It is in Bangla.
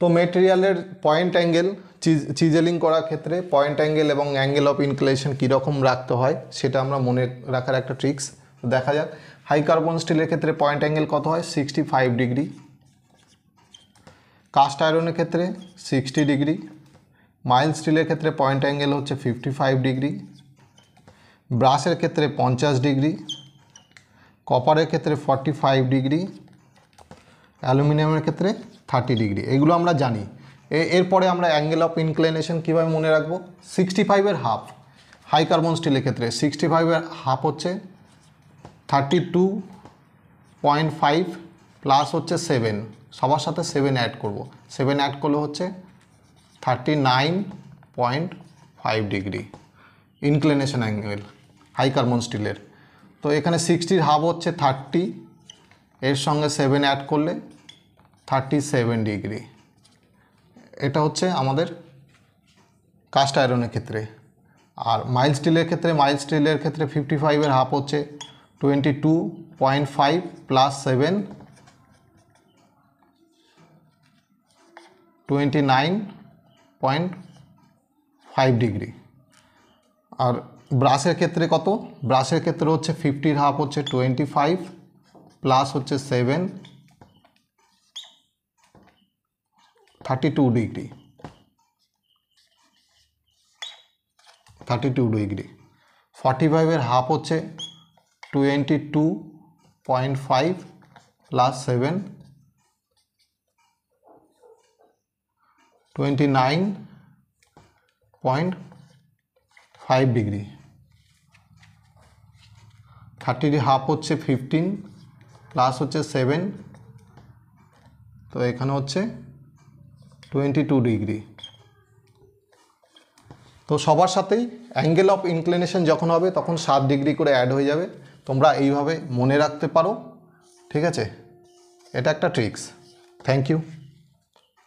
তো মেটেরিয়ালের পয়েন্ট অ্যাঙ্গেল চিজেলিং করার ক্ষেত্রে পয়েন্ট অ্যাঙ্গেল এবং অ্যাঙ্গেল অফ ইনক্লিনেশন কীরকম রাখতে হয় সেটা আমরা মনে রাখার একটা ট্রিক্স দেখা যাক। হাই কার্বন স্টিলের ক্ষেত্রে পয়েন্ট অ্যাঙ্গেল কত হয়? 65 ডিগ্রি। কাস্ট আয়রনের ক্ষেত্রে 60 ডিগ্রি। মাইল্ড স্টিলের ক্ষেত্রে পয়েন্ট অ্যাঙ্গেল হচ্ছে 55 ডিগ্রি। ব্রাশের ক্ষেত্রে 50 ডিগ্রি। কপারের ক্ষেত্রে 45 ডিগ্রি। অ্যালুমিনিয়ামের ক্ষেত্রে 30 ডিগ্রি। এগুলো আমরা জানি। এরপরে আমরা অ্যাঙ্গেল অফ ইনক্লিনেশন কীভাবে মনে রাখবো? 65-এর হাফ। হাই কার্বন স্টিলের ক্ষেত্রে 65-এর হাফ হচ্ছে 32.5 প্লাস হচ্ছে 7, সবার সাথে 7 অ্যাড করব। 7 অ্যাড করলে হচ্ছে 39.5 degree inclination angle high carbon স্টিলের। তো এখানে 60-র হাফ হচ্ছে 30, এর সঙ্গে 7 অ্যাড করলে 37 ডিগ্রি। এটা হচ্ছে আমাদের কাস্ট আয়রনের ক্ষেত্রে। আর মাইল্ড স্টিলের ক্ষেত্রে 55-এর হাফ হচ্ছে 22.5 প্লাস 7 29.5 ডিগ্রি। আর ব্রাশের ক্ষেত্রে কত? ব্রাশের ক্ষেত্রে হচ্ছে 50-র হাফ হচ্ছে 25 প্লাস হচ্ছে 7 32 ডিগ্রি। 45-এর হাফ হচ্ছে 22.5 প্লাস 7 29.5 ডিগ্রি। 30-র হাফ হচ্ছে 15 প্লাস হচ্ছে 7, তো এখানে হচ্ছে 22 ডিগ্রি। তো সবার সাথেই অ্যাঙ্গেল অফ ইনক্লিনেশন যখন হবে তখন 7 ডিগ্রি করে অ্যাড হয়ে যাবে। তোমরা এইভাবে মনে রাখতে পারো, ঠিক আছে? এটা একটা ট্রিক্স। Thank you.